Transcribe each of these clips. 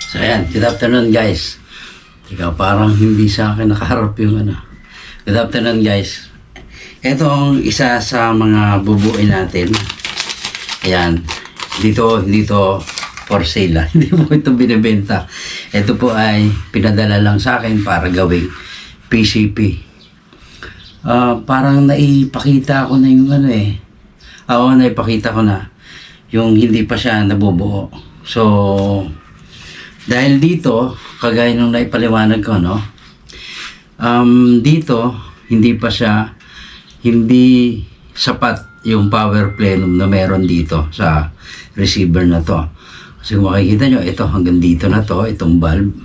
So ayan, good afternoon guys. Ikaw parang hindi sa akin nakaharap yung ano. Good afternoon guys. Ito ang isa sa mga bubuin natin. Ayan, hindi to for sale. Hindi po ito binibenta. Ito po ay pinadala lang sa akin para gawing PCP. Parang naipakita ko na yung ano eh. Naipakita ko na yung hindi pa siya nabubuo. So, dahil dito, kagaya nung naipaliwanag ko, no? Dito, hindi sapat yung power plenum na meron dito sa receiver na to. Kasi kung makikita nyo, ito hanggang dito na to, itong bulb,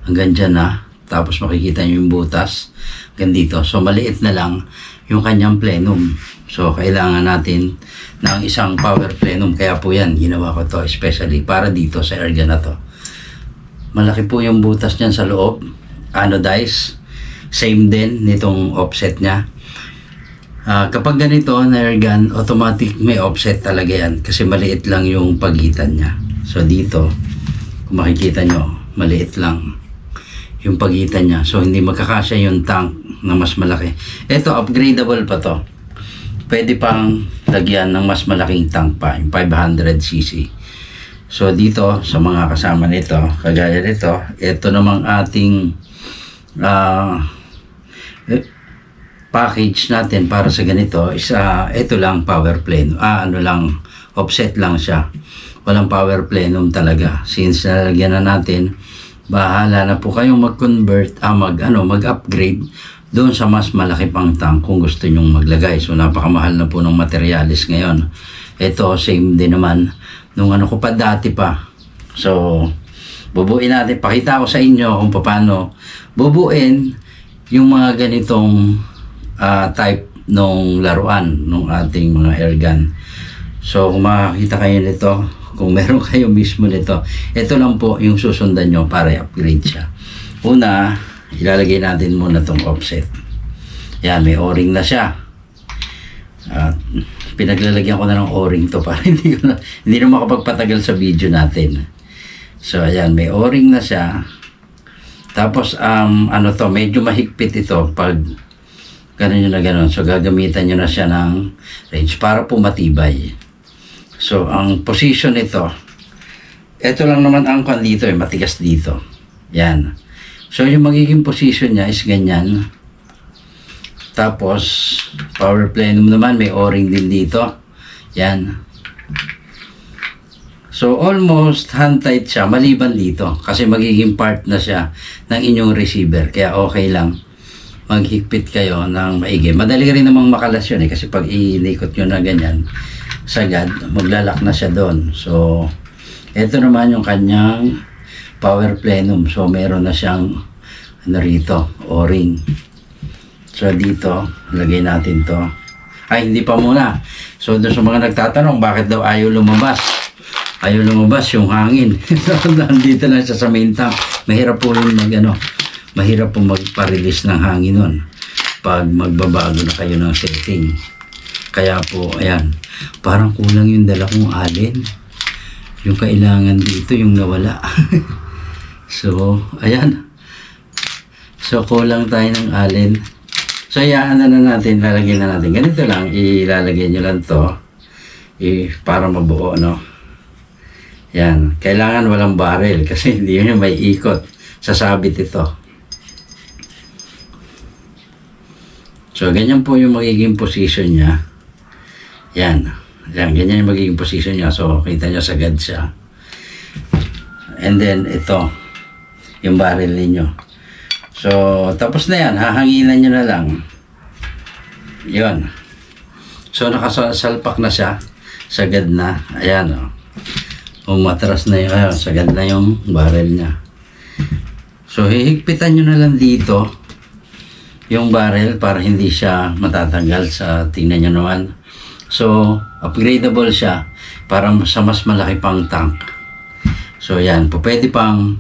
hanggang dyan na. Tapos makikita nyo yung butas, hanggang dito. So, maliit na lang yung kanyang plenum. So, kailangan natin ng isang power plenum. Kaya po yan, ginawa ko to especially para dito sa area na to. Malaki po yung butas niyan sa loob. Anodized. Same din nitong offset niya. Kapag ganito na air gun, automatic may offset talaga yan. Kasi maliit lang yung pagitan niya. So dito, kung makikita nyo, maliit lang yung pagitan niya. So hindi magkakasya yung tank na mas malaki. Ito, upgradable pa to. Pwede pang lagyan ng mas malaking tank pa. Yung 500cc. So dito sa mga kasama nito, kagaya nito, ito namang ating package natin para sa ganito is ito lang power plenum. Offset lang siya. Walang power plenum talaga. Since nalagyan na natin, bahala na po kayong mag-convert, mag-upgrade doon sa mas malaki pang tank kung gusto nyong maglagay. So napakamahal na po ng materialis ngayon. Ito same din naman nung ko pa dati pa. So, bubuin natin. Pakita ko sa inyo kung paano bubuin yung mga ganitong type ng laruan ng ating mga airgun. So, kung makakita kayo nito, kung meron kayo mismo nito, ito lang po yung susundan nyo para i-upgrade siya. Una, ilalagay natin muna tong offset. Yan, may o-ring na siya. Pinaglalagyan ko na ng o-ring to para hindi na makapagpatagal sa video natin. So ayan, may o-ring na siya. Tapos medyo mahigpit ito pag ganun nyo na ganun. So gagamitan nyo na siya ng range para po matibay. So ang position nito, ito lang naman ang dito matigas dito. Yan. So yung magiging position niya is ganyan. Tapos, power plenum naman, may o-ring din dito. Yan. So, almost hand-tight siya, maliban dito. Kasi magiging part na siya ng inyong receiver. Kaya okay lang maghigpit kayo ng maigi. Madali rin namang makalas yun kasi pag inikot nyo na ganyan, sagad, maglalak na siya doon. So, ito naman yung kanyang power plenum. So, meron na siyang rito, o-ring. So dito, lagay natin to. Hindi pa muna. So doon sa mga nagtatanong, bakit daw ayaw lumabas? Ayaw lumabas yung hangin. Nandito lang siya sa main tank. Mahirap po rin mahirap po magpa-release ng hangin nun pag magbabago na kayo ng setting. Kaya po, ayan, parang kulang yung dala kong alin. Yung kailangan dito, yung nawala. So, ayan. So, kulang tayo ng alin. So, lalagyan na natin. Ganito lang, ilalagay nyo lang to para mabuo, no? Yan. Kailangan walang barrel kasi hindi nyo may ikot. Sasabit ito. So, ganyan po yung magiging position niya. Yan. Ganyan yung magiging position niya. So, kita nyo sagad siya. And then, ito. Yung barrel ninyo. So, tapos na yan. Hahanginan nyo na lang. Yun. So, nakasalpak na siya. Sagad na. Ayan, o. Umatras na yun. Sagad na yung barrel niya. So, hihigpitan nyo na lang dito yung barrel para hindi siya matatanggal sa tingnan nyo naman. So, upgradable siya para sa mas malaki pang tank. So, yan. Pwede pang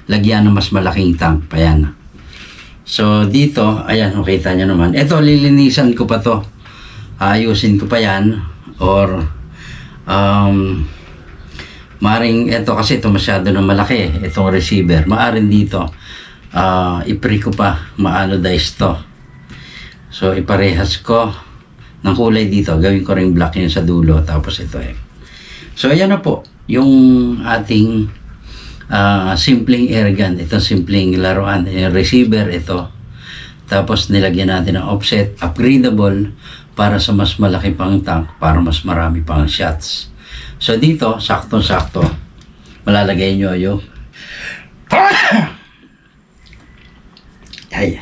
lagyan ng mas malaking tank pa yan. So, dito, ayan, makita nyo naman. Ito, lilinisan ko pa to. Ayusin ko pa yan. Or, Maaring ito kasi ito masyado na malaki, itong receiver. Maaring dito, i-pre ko pa, ma-anodize to. So, iparehas ko ng kulay dito. Gawin ko ring black yun sa dulo. Tapos ito eh. So, ayan na po. Yung ating simpleng airgun. Itong simpleng laruan. Yung receiver, ito. Tapos, nilagyan natin ng offset. Upgradable para sa mas malaki pang tank. Para mas marami pang shots. So, dito, saktong-sakto. Malalagay nyo yung ay.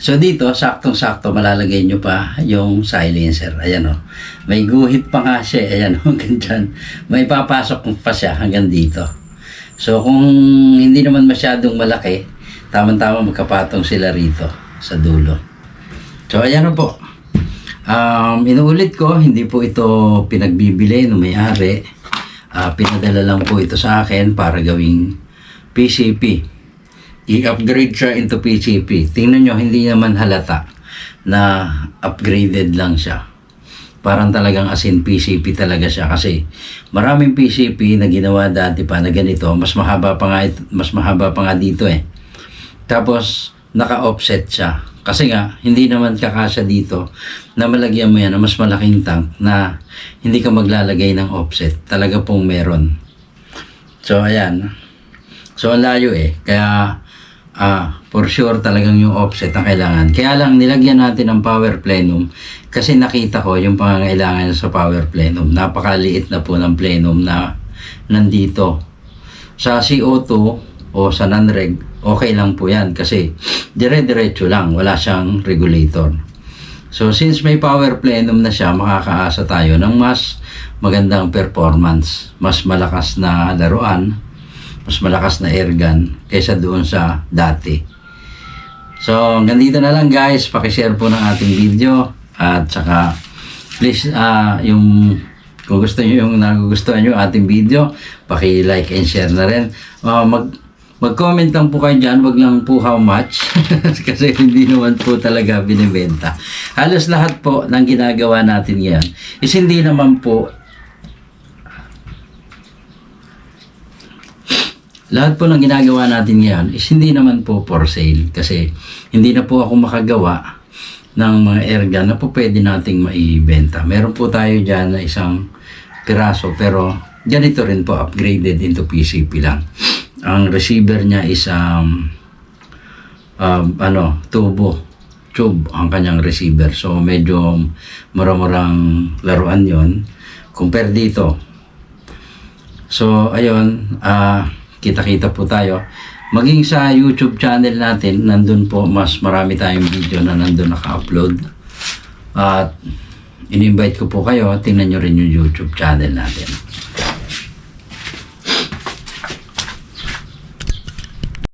So dito, saktong-sakto, malalagay nyo pa yung silencer. Ayan o. May guhit pa nga siya. Ayan o, hanggang dyan. May papasok pa siya hanggang dito. So kung hindi naman masyadong malaki, tamang-tama magkapatong sila rito sa dulo. So ayan o po. Inuulit ko, hindi po ito pinagbibili ng may-ari. Pinadala lang po ito sa akin para gawing PCP. I-upgrade siya into PCP. Tingnan nyo, hindi naman halata na upgraded lang siya. Parang talagang as in PCP talaga siya kasi maraming PCP na ginawa dati pa na ganito, mas mahaba pa nga dito eh. Tapos naka-offset siya. Kasi nga hindi naman kakasya dito na malagyan mo yan na mas malaking tank na hindi ka maglalagay ng offset. Talaga pong meron. So ayan. So ang layo eh. Kaya for sure talagang yung offset ang kailangan. Kaya lang nilagyan natin ng power plenum kasi nakita ko yung pangangailangan sa power plenum. Napakaliit na po ng plenum na nandito. Sa CO2 o sa non-reg, okay lang po yan kasi dire-diretso lang. Wala siyang regulator. So since may power plenum na siya, makakaasa tayo ng mas magandang performance. Mas malakas na laruan. Mas malakas na airgun kaysa doon sa dati. So, hanggang dito na lang guys. Pakishare po ng ating video. At saka, please, kung gusto nyo yung nagugustuhan nyo ating video, paki-like and share na rin. Mag-comment lang po kayo dyan. Wag lang po how much. Kasi hindi naman po talaga binibenta. Halos lahat po ng ginagawa natin yan is hindi naman po lahat po ng ginagawa natin ngayon is hindi naman po for sale kasi hindi na po ako makagawa ng mga airgun na po pwede nating maibenta. Meron po tayo dyan na isang piraso pero ganito rin po, upgraded into PCP lang. Ang receiver niya is tube ang kanyang receiver. So medyo mura-murang laruan yon compare dito. So ayun, kita-kita po tayo. Maging sa YouTube channel natin, nandun po mas marami tayong video na nandun naka-upload. At in-invite ko po kayo, tingnan nyo rin yung YouTube channel natin.